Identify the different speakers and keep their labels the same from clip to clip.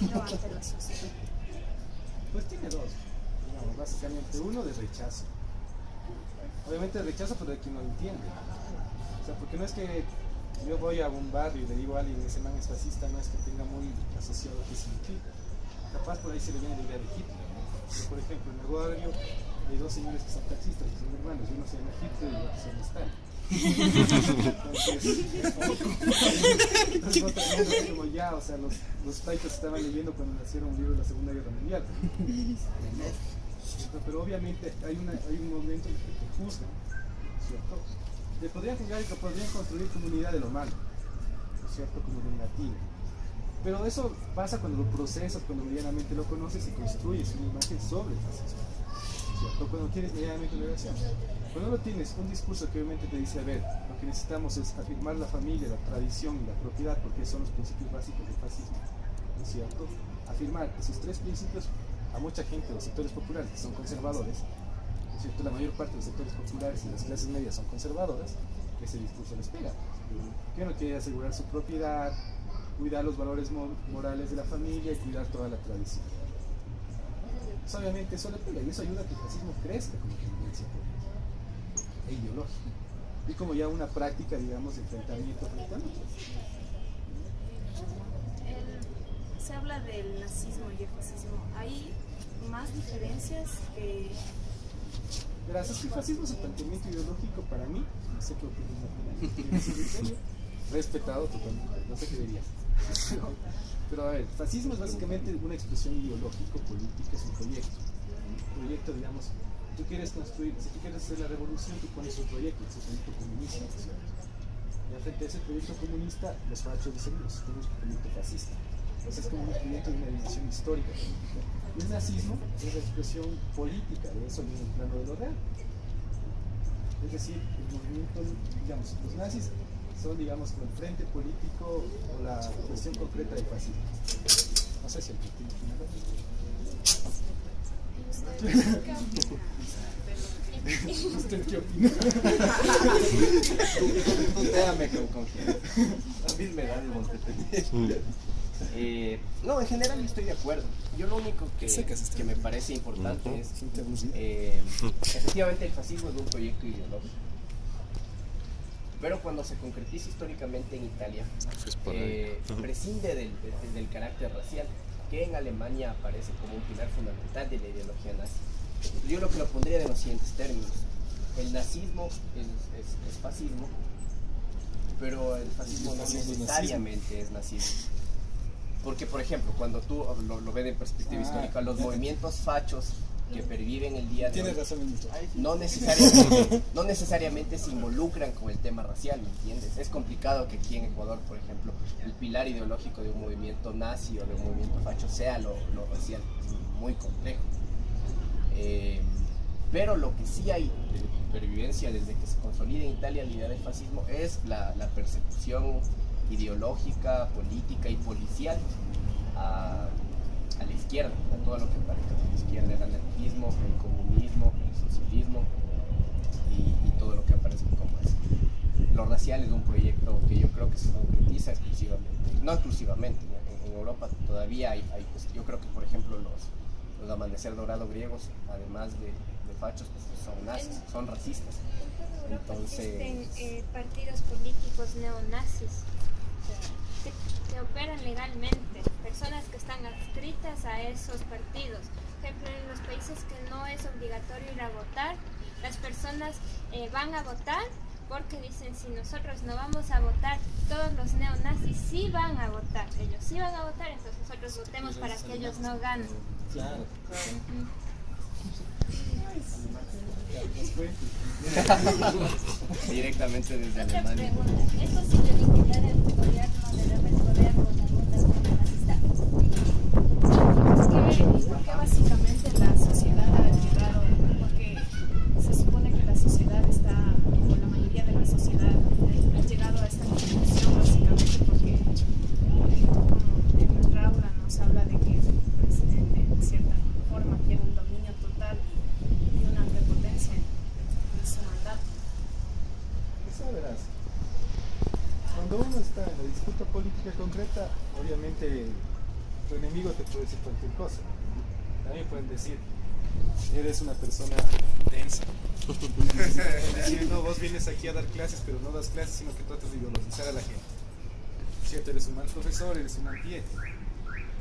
Speaker 1: miedo ante la sociedad?
Speaker 2: Pues tiene dos, digamos, básicamente. Uno de rechazo. Obviamente de rechazo, pero de quien no lo entiende. O sea, porque no es que yo voy a un barrio y le digo a alguien, ese man es fascista, no es que tenga muy asociado qué significa. Capaz por ahí se le viene la idea de Hitler, ¿no? Pero, por ejemplo, en el barrio hay dos señores que son taxistas, que son hermanos, y uno se llama Hitler y el otro se llama Stalin. Entonces otra cosa es como ya, o sea, los taitas estaban leyendo cuando nacieron un libro de la Segunda Guerra Mundial. Pero obviamente hay un momento en el que te juzgan, ¿cierto? Le podrían juzgar y que podrían construir comunidad de lo malo, ¿cierto? Como negativo. Pero eso pasa cuando lo procesas, cuando medianamente lo conoces y construyes una imagen sobre el fascismo, ¿cierto? Cuando tienes medianamente una relación. Cuando no tienes un discurso que obviamente te dice, a ver, lo que necesitamos es afirmar la familia, la tradición y la propiedad, porque son los principios básicos del fascismo, ¿no es cierto? Afirmar esos tres principios a mucha gente, los sectores populares que son conservadores, ¿no es cierto? La mayor parte de los sectores populares y las clases medias son conservadoras, ese discurso les pega. Que uno quiere asegurar su propiedad, cuidar los valores morales de la familia y cuidar toda la tradición. Pues obviamente eso le pega y eso ayuda a que el fascismo crezca como tendencia política e ideológica y como ya una práctica, digamos, de enfrentamiento frente a otros.
Speaker 1: Se habla del nazismo y el fascismo. ¿Hay más diferencias que...?
Speaker 2: Verás, es que el fascismo es un planteamiento ideológico para mí, no sé qué opinas, respetado totalmente, no sé qué dirías. Pero a ver, el fascismo es básicamente una expresión ideológico-política, es un proyecto. Un proyecto, digamos, tú quieres construir, si tú quieres hacer la revolución, tú pones un proyecto, es un proyecto comunista, ¿no es cierto? Y al frente de ese proyecto comunista, los fachos dicen, nosotros tenemos un proyecto fascista. Entonces es como un proyecto de una dimensión histórica. Y el nazismo es la expresión política de eso en el plano de lo real. Es decir, el movimiento, digamos, los nazis son, digamos, como el frente político o la cuestión concreta del fascismo. No sé si el que tiene final. ¿Usted qué opina?
Speaker 3: Tuteame con confianza. La misma edad de Montevideo. No, en general estoy de acuerdo. Yo lo único que me parece importante es efectivamente el fascismo es un proyecto ideológico, pero cuando se concretiza históricamente en Italia prescinde del carácter racial que en Alemania aparece como un pilar fundamental de la ideología nazi. Yo lo pondría de los siguientes términos: el nazismo es fascismo, pero el fascismo no necesariamente es nazismo. Porque, por ejemplo, cuando tú lo ves en perspectiva histórica, los movimientos fachos que perviven el día de hoy no necesariamente se involucran con el tema racial, ¿me entiendes? Es complicado que aquí en Ecuador, por ejemplo, el pilar ideológico de un movimiento nazi o de un movimiento facho sea lo racial. Es muy complejo. Pero lo que sí hay de pervivencia desde que se consolida en Italia la idea del fascismo es la persecución ideológica, política y policial a la izquierda, a todo lo que parezca de la izquierda, el anarquismo, el comunismo, el socialismo y todo lo que aparece como eso. Lo racial es un proyecto que yo creo que se concretiza no exclusivamente, en Europa todavía hay pues, yo creo que por ejemplo los amanecer dorado griegos, además de fachos, pues son nazis, son racistas. Entonces
Speaker 4: existen partidos políticos neonazis que operan legalmente, personas que están adscritas a esos partidos. Por ejemplo, en los países que no es obligatorio ir a votar, las personas van a votar porque dicen, si nosotros no vamos a votar, todos los neonazis sí van a votar, ellos sí van a votar, entonces nosotros votemos para que ellos no ganen.
Speaker 2: Claro.
Speaker 3: Directamente desde
Speaker 4: Otra
Speaker 3: Alemania.
Speaker 4: pregunta, ¿es posible vincular el gobierno de López Correa con algunas nazistas?
Speaker 1: Porque básicamente la sociedad ha llegado, porque se supone que la sociedad está, o la mayoría de la sociedad ha llegado a esta conclusión básicamente porque en nuestra aula nos habla de que el presidente en cierta forma quiere un dominio total y una prepotencia en su mandato.
Speaker 2: Eso verás. Cuando uno está en la disputa política concreta, obviamente tu enemigo te puede decir cualquier cosa. También pueden decir, eres una persona densa. Pueden decir, no, vos vienes aquí a dar clases, pero no das clases, sino que tratas de ideologizar a la gente. ¿Cierto? Eres un mal profesor, eres un antiético.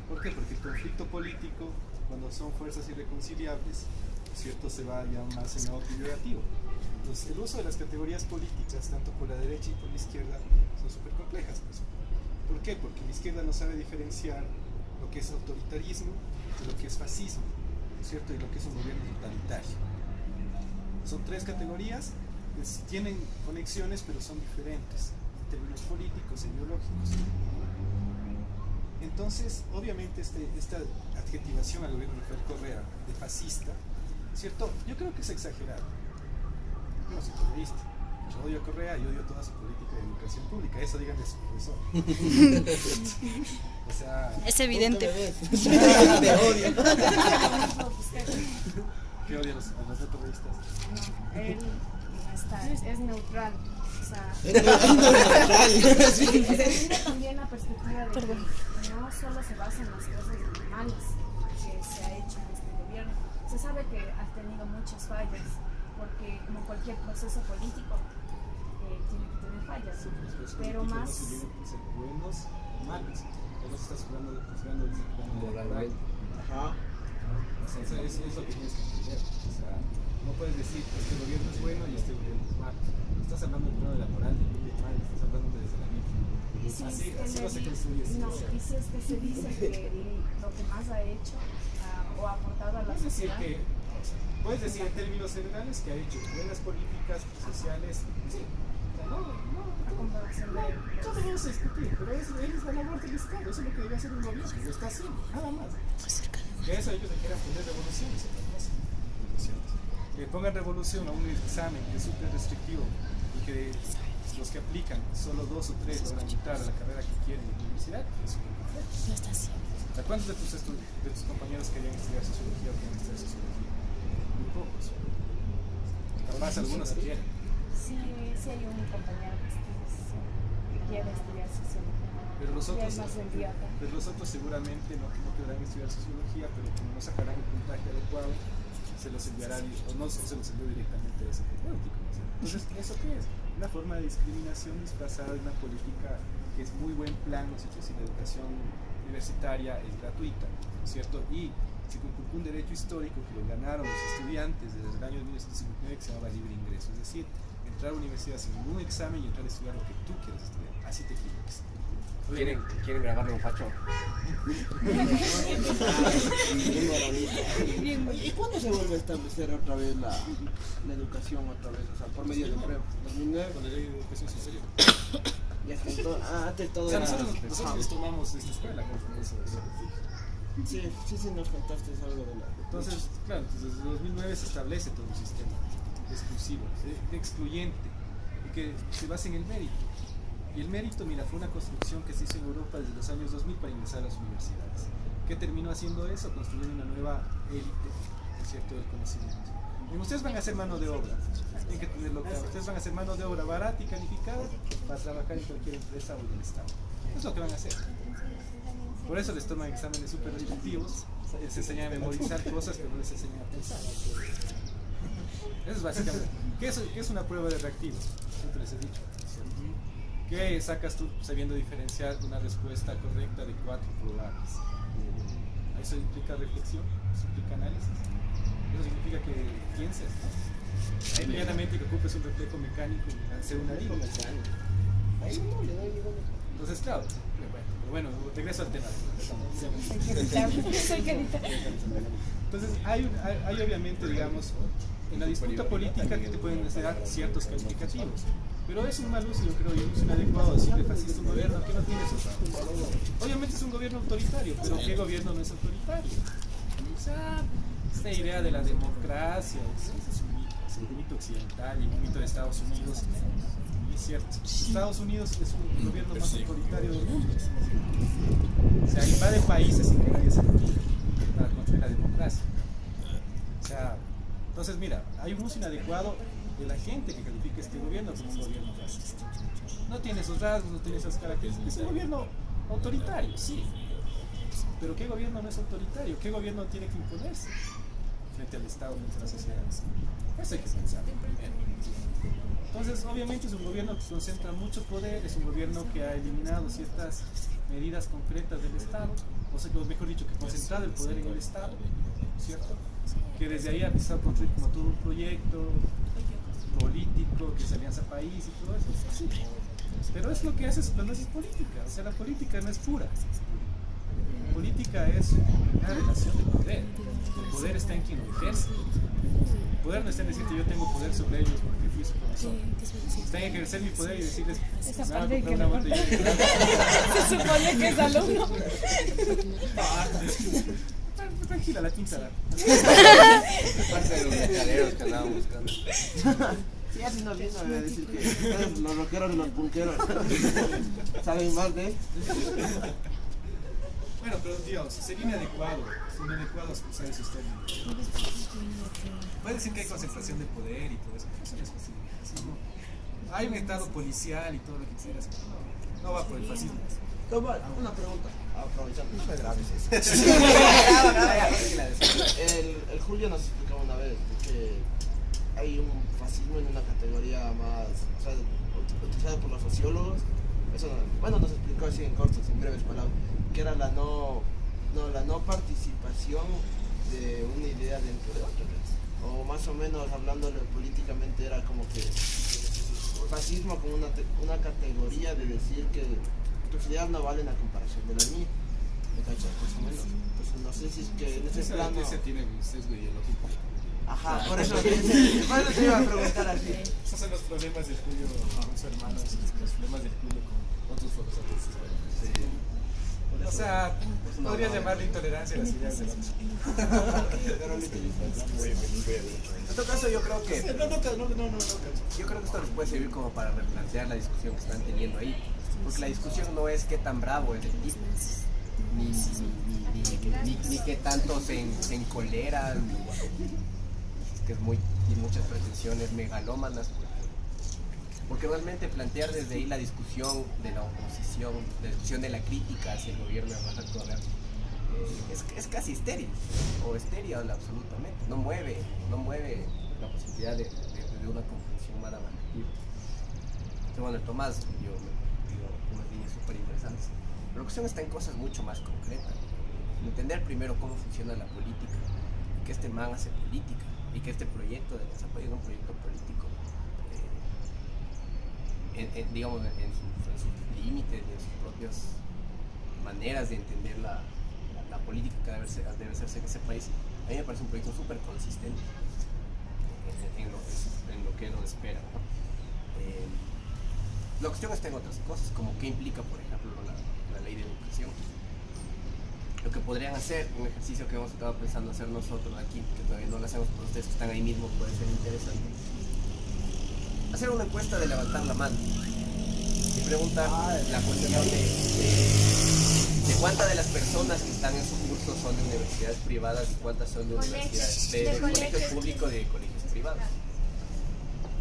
Speaker 2: ¿Por qué? Porque el conflicto político, cuando son fuerzas irreconciliables, ¿cierto? Se va ya más en lado negativo. Entonces, el uso de las categorías políticas, tanto por la derecha y por la izquierda, son súper complejas. Pues. ¿Por qué? Porque la izquierda no sabe diferenciar lo que es autoritarismo de lo que es fascismo, ¿cierto? Y lo que es un gobierno totalitario. Son tres categorías, pues, tienen conexiones, pero son diferentes en términos políticos e ideológicos. Entonces, obviamente, esta adjetivación al gobierno de Rafael Correa de fascista, ¿cierto? Yo creo que es exagerado. Yo no soy periodista. Yo odio a Correa y odio toda su política de educación pública. Eso díganle a su profesor. O sea,
Speaker 5: es evidente.
Speaker 2: Te odio. ¿Qué odia a los no periodistas?
Speaker 1: No, él es neutral. O sea, se mira también la perspectiva de que no solo se basa en las cosas malas que se ha hecho en este gobierno. Se sabe que ha tenido muchas fallas, porque como cualquier proceso político tiene que tener fallas, pero más...
Speaker 2: No se tienen que ser buenos o malos. No se está juzgando moralmente.
Speaker 3: Ajá.
Speaker 2: O sea, eso es lo que tienes que entender. O sea, no puedes decir que este gobierno es bueno y este gobierno es malo. No estás hablando primero de la moral, de bien y mal, estás hablando desde la vida.
Speaker 1: Y si
Speaker 2: Así no se construye.
Speaker 1: no, y si es que se dice que lo que más ha hecho o ha aportado a la
Speaker 2: Puedes decir
Speaker 1: sociedad...
Speaker 2: que, puedes decir en términos generales que ha hecho buenas políticas sociales, sí. No,
Speaker 1: a comparación de...
Speaker 2: todo vamos a discutir, pero él es la labor del Estado, eso es lo que debe hacer un gobierno, lo está haciendo, nada más. Que eso ellos le quieran poner revolución es otra cosa. Que pongan revolución a un examen que es súper restrictivo y que los que aplican, solo 2 o 3 logran entrar a la carrera que quieren en la universidad, es súper complejo.
Speaker 5: No está así.
Speaker 2: ¿Cuántos de tus compañeros querían estudiar sociología o quieren estudiar sociología? Muy pocos. Capaz algunos se quieren.
Speaker 1: Sí hay un compañero que quiere estudiar sociología.
Speaker 2: Pero los otros,
Speaker 1: es más idiota.
Speaker 2: pero los otros seguramente no querrán estudiar sociología, pero como no sacarán el puntaje adecuado, se los enviará o no se los envió directamente a ese terapéutico. Entonces, ¿eso qué es? Una forma de discriminación disfrazada de una política que es muy buen plan, ¿no es cierto? Si la educación universitaria es gratuita, ¿no es cierto? Y se conculcó un derecho histórico que lo ganaron los estudiantes desde el año 1959 que se llamaba libre ingreso, es decir, entrar a la universidad sin ningún examen y entrar a estudiar lo que tú quieres estudiar, así te equivocas.
Speaker 3: ¿Quieren grabarle un facho?
Speaker 6: ¿Y cuándo se vuelve a establecer otra vez la educación otra vez? O sea, por medio de prueba. 2009.
Speaker 2: Con la ley de educación superior.
Speaker 6: Y hasta antes todo
Speaker 2: O sea,
Speaker 6: era...
Speaker 2: nosotros tomamos esta escuela, ¿no? Eso.
Speaker 6: Sí, nos contaste algo de la...
Speaker 2: Entonces, claro, desde 2009 se establece todo un sistema exclusivo, excluyente, y que se basa en el mérito. Y el mérito, mira, fue una construcción que se hizo en Europa desde los años 2000 para ingresar a las universidades. ¿Qué terminó haciendo eso? Construyendo una nueva élite, ¿cierto?, del conocimiento. Y ustedes van a hacer mano de obra, tienen que tenerlo claro. Ustedes van a hacer mano de obra barata y calificada para trabajar en cualquier empresa o en el Estado. Eso es lo que van a hacer. Por eso les toman exámenes súper repetitivos, les enseñan a memorizar cosas, pero no les enseñan a pensar. Eso es básicamente. ¿Qué es una prueba de reactivos? Siempre les he dicho. ¿Qué sacas tú sabiendo diferenciar una respuesta correcta de 4 probables? Eso implica reflexión, eso implica análisis. Eso significa que pienses, ¿no? Inmediatamente que ocupes un reflejo mecánico y hacer una línea. Entonces, claro, bueno, regreso al tema. Entonces, hay obviamente, digamos, en la disputa política que te pueden dar ciertos calificativos. Pero es un mal uso, yo creo, y un uso inadecuado decirle fascista a un gobierno que no tiene esos. Obviamente es un gobierno autoritario, pero ¿qué gobierno no es autoritario? O sea, esta idea de la democracia, es un mito occidental y un mito de Estados Unidos. Es cierto, Estados Unidos es un gobierno más autoritario del mundo. O sea, invade países sin que nadie se lo diga para construir la democracia. O sea, entonces mira, hay un uso inadecuado de la gente que califica este gobierno como un gobierno fascista. No tiene esos rasgos, no tiene esas características. Es un gobierno autoritario, sí, Pero ¿qué gobierno no es autoritario? ¿Qué gobierno tiene que imponerse frente al Estado, frente a la sociedad? Eso hay que pensar primero. Entonces, obviamente es un gobierno que concentra mucho poder, es un gobierno que ha eliminado ciertas medidas concretas del Estado, o sea, que mejor dicho, que ha concentrado el poder en el Estado, ¿cierto? Que desde ahí ha empezado a construir como todo un proyecto político, que es Alianza País y todo eso. Sí. Pero es lo que hace cuando es política, o sea, la política no es pura. La política es una relación de poder. El poder está en quien lo ejerce. El poder no está en decirte yo tengo poder sobre ellos porque fui su profesor. Está en ejercer mi poder y decirles,
Speaker 1: Esa
Speaker 2: me
Speaker 1: parte
Speaker 2: voy a
Speaker 1: que
Speaker 2: comprar una
Speaker 1: le
Speaker 2: botella de agua.
Speaker 1: Se supone que es alumno.
Speaker 2: Tranquila, la tinta.
Speaker 3: Parte de los mercaderos que andaban buscando.
Speaker 6: Sí, así nos vino a decir que ustedes, los rockeros y los punqueros saben más de esto.
Speaker 2: Bueno, pero Dios, sería inadecuado usar esos términos. Puede decir que hay concentración de poder y todo eso, pero eso no es fascismo. Hay un estado policial y todo lo que quieras, pero no va por el fascismo.
Speaker 6: Tomás, una pregunta, aprovechando.
Speaker 3: No me grabes eso.
Speaker 6: El Julio nos explicaba una vez que hay un fascismo en una categoría más, o sea, utilizada por los sociólogos. Eso, bueno, nos explicó así en corto, en breves palabras, que era la no participación de una idea dentro de otra. O más o menos hablándolo políticamente era como que fascismo como una categoría de decir que tus ideas no valen a comparación de la mía. ¿Me cachas? Más o menos. Entonces no sé si es que en ese plano...
Speaker 2: Ese tiene un sesgo ideológico.
Speaker 6: Ajá, por eso te iba a preguntar así.
Speaker 2: Esos son los problemas del Julio con su hermano, los problemas del Julio con otros filósofos.
Speaker 3: Sí.
Speaker 2: O sea, podrías llamarle intolerancia a las ideas del otro.
Speaker 3: En todo caso, yo creo que
Speaker 2: No.
Speaker 3: yo creo que esto les puede servir como para replantear la discusión que están teniendo ahí. Porque la discusión no es qué tan bravo es el tipo, ni qué tanto se encoleran, que es tiene muchas pretensiones megalómanas. Porque realmente plantear desde ahí la discusión de la oposición, la discusión de la crítica hacia el gobierno de Rafael Correa, es casi estéril, o estéril absolutamente. No mueve la posibilidad de una comprensión más abarcativa. Entonces, bueno, el Tomás dio unas líneas súper interesantes. Pero la cuestión está en cosas mucho más concretas. Entender primero cómo funciona la política, y que este man hace política, y que este proyecto de desarrollo es un proyecto político. Digamos, en sus límites, en sus propias maneras de entender la política que debe hacerse en ese país. A mí me parece un proyecto súper consistente en lo que nos espera, ¿no? La cuestión está en otras cosas, como qué implica, por ejemplo, la ley de educación. Lo que podrían hacer, un ejercicio que hemos estado pensando hacer nosotros aquí, que todavía no lo hacemos por ustedes que están ahí mismo, puede ser interesante. Hacer una encuesta de levantar la mano y preguntar la cuestión de cuántas de las personas que están en su curso son de universidades privadas y cuántas son de universidades de colegios públicos y de colegios privados.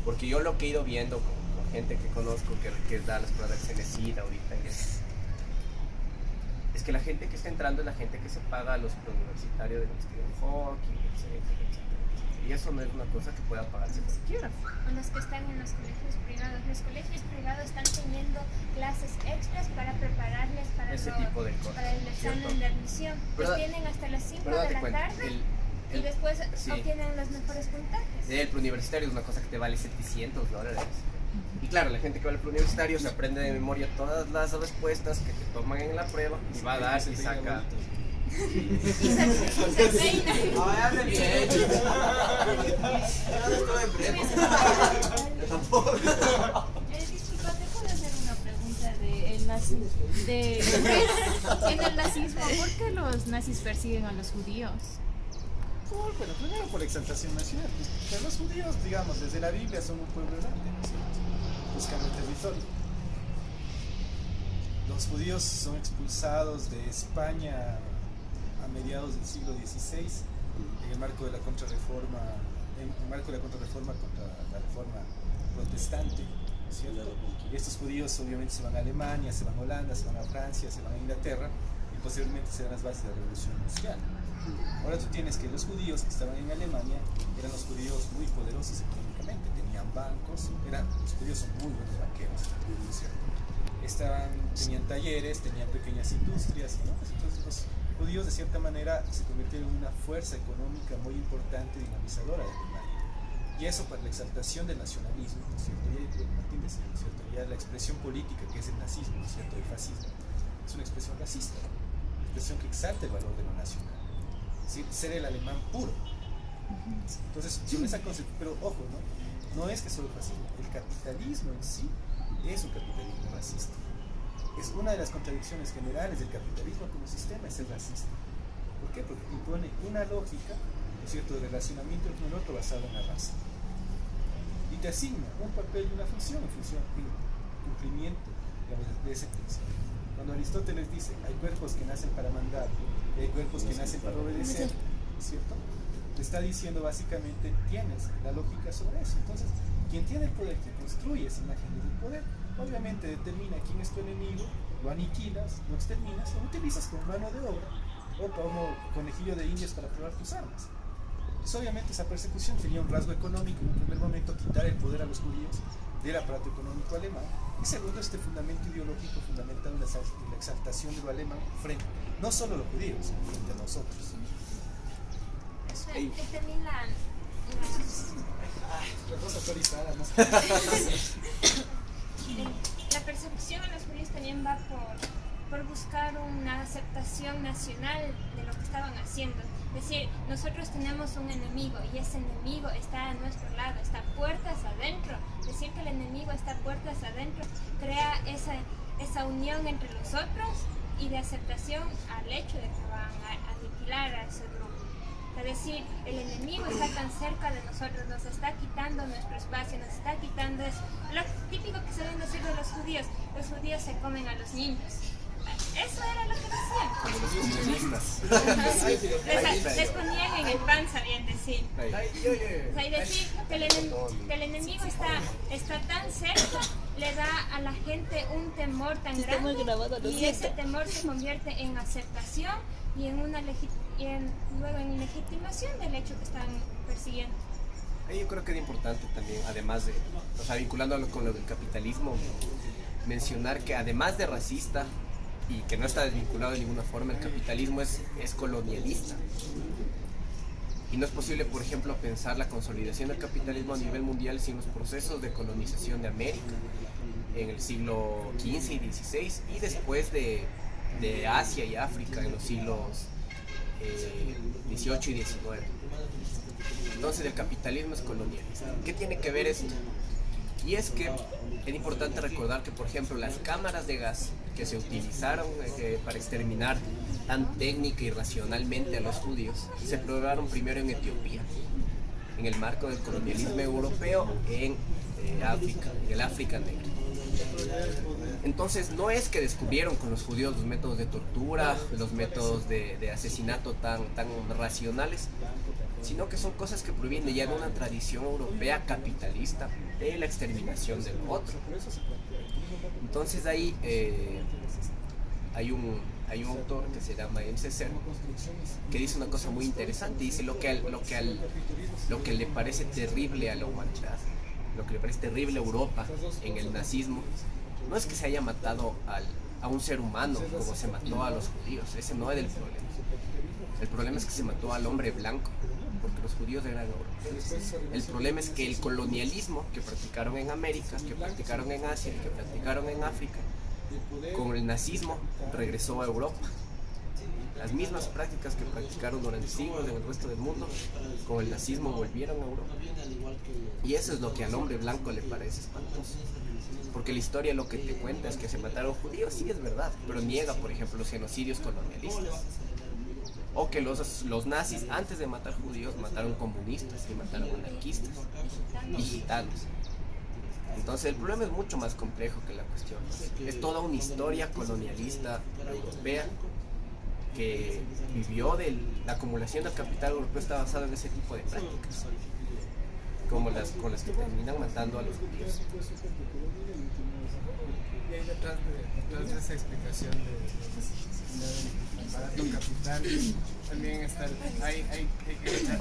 Speaker 3: Porque yo lo que he ido viendo con gente que conozco que da las pruebas de CNCID ahorita es que la gente que está entrando es la gente que se paga a los preuniversitarios de Stephen Hawking, etc. Y eso no es una cosa que pueda pagarse cualquiera.
Speaker 4: O los que están en los colegios privados. Los colegios privados están teniendo clases extras para prepararles para
Speaker 3: ese tipo de cosas,
Speaker 4: para el examen
Speaker 3: ¿cierto?
Speaker 4: de admisión. Los tienen hasta las 5 de la tarde y después obtienen los mejores puntajes.
Speaker 3: El preuniversitario es una cosa que te vale $700. Y claro, la gente que va al preuniversitario se aprende de memoria todas las respuestas que te toman en la prueba y va a dar y saca.
Speaker 4: Y se peina.
Speaker 1: Disculpa, ¿te puedo hacer una pregunta en el nazismo? ¿Por qué los nazis persiguen a los judíos?
Speaker 2: Bueno, primero por exaltación nacional. Pero los judíos, digamos, desde la Biblia son un pueblo grande, ¿no es cierto? Buscando territorio. Los judíos son expulsados de España a mediados del siglo XVI en el marco de la contrarreforma, contra la reforma protestante, ¿cierto? Y estos judíos obviamente se van a Alemania, se van a Holanda, se van a Francia, se van a Inglaterra,
Speaker 5: y posteriormente se dan las bases de la Revolución Industrial. Ahora tú tienes que los judíos que estaban en Alemania eran los judíos muy poderosos económicamente, tenían bancos, los judíos son muy buenos banqueros, ¿cierto? Tenían talleres, tenían pequeñas industrias, ¿no? Entonces los judíos de cierta manera se convirtieron en una fuerza económica muy importante, dinamizadora de Alemania. Y eso para la exaltación del nacionalismo, ¿no es cierto? Y Martín decía, ¿no es cierto? Ya la expresión política que es el nazismo, ¿no es cierto? El fascismo, es una expresión racista, una expresión que exalta el valor de lo nacional, es decir, ser el alemán puro. Entonces, con esa concepción, pero ojo, no es que solo el fascismo, el capitalismo en sí es un capitalismo racista. Es una de las contradicciones generales del capitalismo como sistema, es el racista. ¿Por qué? Porque impone una lógica, ¿no es cierto?, de relacionamiento con el otro basado en la raza. Y te asigna un papel y una función en función del cumplimiento, digamos, de ese principio. Cuando Aristóteles dice, hay cuerpos que nacen para mandar, y hay cuerpos que nacen para obedecer, ¿no es cierto?, te está diciendo básicamente, tienes la lógica sobre eso. Entonces, quien tiene el poder, quien construye esa imagen del poder, obviamente determina quién es tu enemigo, lo aniquilas, lo exterminas, lo utilizas como mano de obra o como conejillo de indias para probar tus armas. Entonces, obviamente esa persecución tenía un rasgo económico, en un primer momento quitar el poder a los judíos del aparato económico alemán, y segundo, este fundamento ideológico fundamental de la exaltación de lo alemán frente, no solo a los judíos, frente a nosotros.
Speaker 4: También la
Speaker 2: cosa autorizada, ¿no?
Speaker 4: la persecución a los judíos también va por buscar una aceptación nacional de lo que estaban haciendo. Es decir, nosotros tenemos un enemigo y ese enemigo está a nuestro lado, está puertas adentro. Decir que el enemigo está puertas adentro crea esa unión entre nosotros y de aceptación al hecho de que van a aniquilar a ese grupo. Es decir, el enemigo está tan cerca de nosotros, nos está quitando nuestro espacio, nos está quitando eso. Lo típico que suelen decir de los judíos se comen a los niños. Eso era lo que decían.
Speaker 3: Como los comunistas.
Speaker 4: Les ponían en el pan, sabían decir. O sea, y decir que el enemigo está tan cerca, le da a la gente un temor tan grande, y ese temor se convierte en aceptación y en luego en legitimación del hecho que están persiguiendo.
Speaker 3: Yo creo que es importante también, además de, vinculándolo con lo del capitalismo, mencionar que además de racista, y que no está desvinculado de ninguna forma, el capitalismo es colonialista. Y no es posible, por ejemplo, pensar la consolidación del capitalismo a nivel mundial sin los procesos de colonización de América en el siglo XV y XVI, y después de Asia y África en los siglos XVIII y XIX. Entonces el capitalismo es colonialista. ¿Qué tiene que ver esto? Y es que es importante recordar que, por ejemplo, las cámaras de gas que se utilizaron para exterminar tan técnica y racionalmente a los judíos se probaron primero en Etiopía, en el marco del colonialismo europeo en África, en el África negra. Entonces no es que descubrieron con los judíos los métodos de tortura, los métodos de asesinato tan racionales, sino que son cosas que provienen ya de una tradición europea capitalista de la exterminación del otro. Entonces ahí hay un autor que se llama M. Césaire que dice una cosa muy interesante. Dice lo que le parece terrible a la humanidad, lo que le parece terrible a Europa en el nazismo, no es que se haya matado a un ser humano como se mató a los judíos. Ese no es el problema. El problema es que se mató al hombre blanco, porque los judíos eran europeos. El problema es que el colonialismo que practicaron en América, que practicaron en Asia y que practicaron en África, con el nazismo regresó a Europa. Las mismas prácticas que practicaron durante siglos en el resto del mundo, con el nazismo volvieron a Europa. Y eso es lo que al hombre blanco le parece espantoso. Porque la historia lo que te cuenta es que se mataron judíos, sí es verdad, pero niega, por ejemplo, los genocidios colonialistas. O que los nazis, antes de matar judíos, mataron comunistas y mataron anarquistas y gitanos. Entonces el problema es mucho más complejo que la cuestión. Es toda una historia colonialista europea que vivió de la acumulación del capital europeo, está basada en ese tipo de prácticas. con las que terminan matando a los judíos.
Speaker 7: Y ahí detrás de esa explicación del barato capital, también está, hay que echar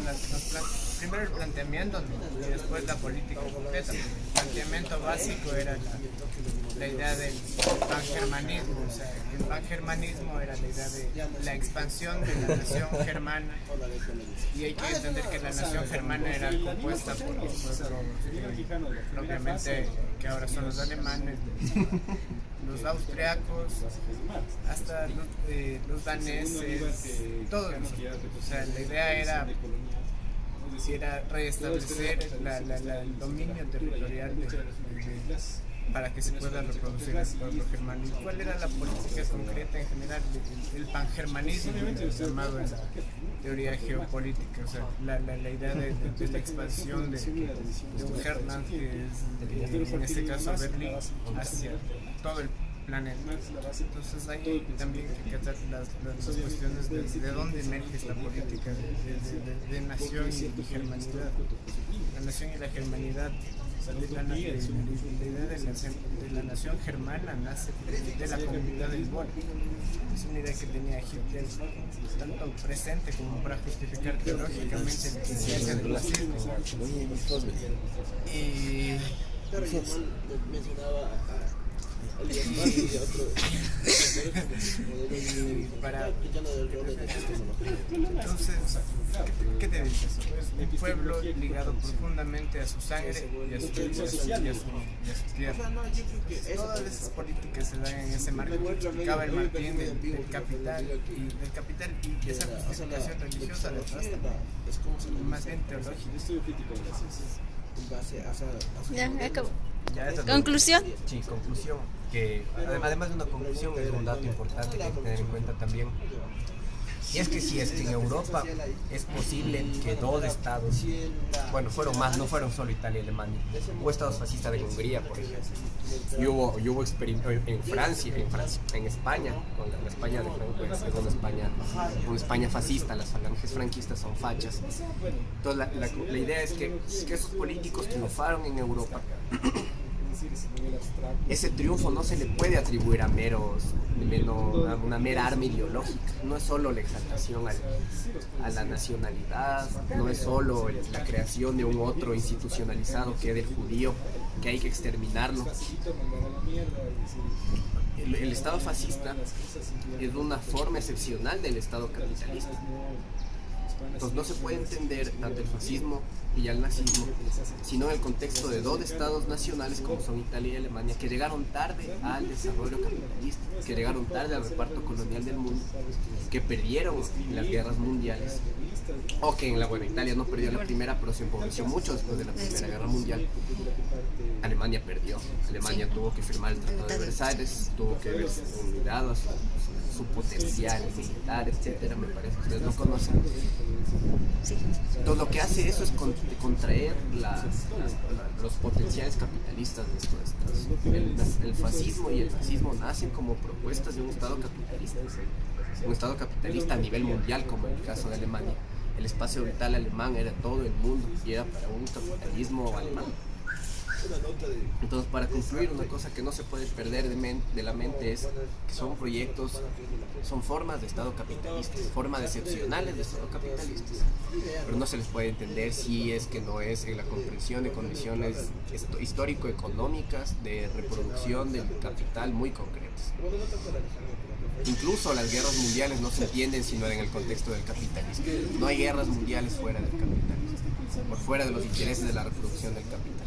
Speaker 7: primero el planteamiento, ¿no? Y después la política completa. El planteamiento básico era la idea del pangermanismo, o sea, el pangermanismo era la idea de la expansión de la nación germana, y hay que entender que la nación germana era compuesta por los pueblos, propiamente, que ahora son los alemanes, los austriacos, hasta los daneses, todos nosotros. O sea, la idea era restablecer el dominio territorial para que se pueda reproducir el pueblo germano. ¿Y cuál era la política concreta en general? El pangermanismo, llamado en la teoría geopolítica, o sea, la idea de la expansión de un Herland, que es en este caso Berlín, hacia todo el planeta. Entonces hay también que tratar las cuestiones de dónde emerge esta política de nación y germanidad. La nación y la germanidad, la idea de la nación germana nace de la comunidad del Volk. Es una idea que tenía Hitler tanto presente como para justificar teológicamente la existencia del nazismo. Y
Speaker 6: mencionaba
Speaker 7: entonces, ¿qué te dices? Un pueblo ligado profundamente a su sangre y a su tierra. Todas esas políticas se dan en ese marco que explicaba el Martín del capital y esa justificación religiosa detrás más bien teológica.
Speaker 8: Ya, acabó. ¿Conclusión?
Speaker 3: Sí, conclusión. Que además de una conclusión, es un dato importante que hay que tener en cuenta también. Y es que si es que en Europa es posible que dos estados, bueno, fueron más, no fueron solo Italia y Alemania, hubo estados fascistas en Hungría, por ejemplo, y hubo experimentos en Francia, en España, con la España de Franco, una España fascista, las falanges franquistas son fachas. Entonces la idea es que esos políticos triunfaron en Europa. Ese triunfo no se le puede atribuir a una mera arma ideológica. No es solo la exaltación a la nacionalidad, no es solo la creación de un otro institucionalizado que es el judío, que hay que exterminarlo. El Estado fascista es una forma excepcional del Estado capitalista. Entonces no se puede entender tanto el fascismo y el nazismo, sino en el contexto de dos estados nacionales como son Italia y Alemania, que llegaron tarde al desarrollo capitalista, que llegaron tarde al reparto colonial del mundo, que perdieron las guerras mundiales, o que Italia no perdió la primera, pero se empobreció mucho después de la Primera Guerra Mundial. Alemania perdió. Alemania tuvo que firmar el Tratado de Versalles, tuvo que verse vulnerado a su potencial militar, etcétera. Me parece que ustedes lo conocen. Entonces lo que hace eso es contraer los potenciales capitalistas de estos estados. El fascismo y el nazismo nacen como propuestas de un Estado capitalista a nivel mundial, como en el caso de Alemania. El espacio vital alemán era todo el mundo y era para un capitalismo alemán. Entonces, para concluir, una cosa que no se puede perder de la mente es que son proyectos, son formas de Estado capitalista, formas excepcionales de Estado capitalistas, pero no se les puede entender si es que no es en la comprensión de condiciones histórico-económicas de reproducción del capital muy concretas. Incluso las guerras mundiales no se entienden sino en el contexto del capitalismo. No hay guerras mundiales fuera del capitalismo, por fuera de los intereses de la reproducción del capitalismo.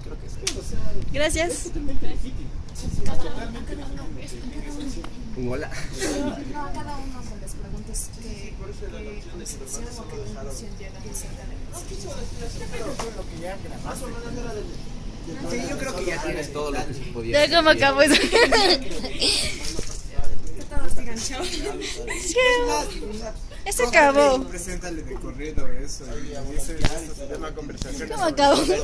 Speaker 3: Creo que sí.
Speaker 8: Gracias.
Speaker 3: Un hola.
Speaker 1: No, a cada uno se les preguntes qué concepción o qué conclusión llegan acerca de
Speaker 3: Sí, yo creo que ya tienes todo lo que se podía.
Speaker 8: Ya como acabó eso.
Speaker 1: todos digan chao.
Speaker 8: Ya se acabó.
Speaker 7: Preséntale de corrido eso y ese se llama conversación.
Speaker 8: ¿Cómo acabó? No sé.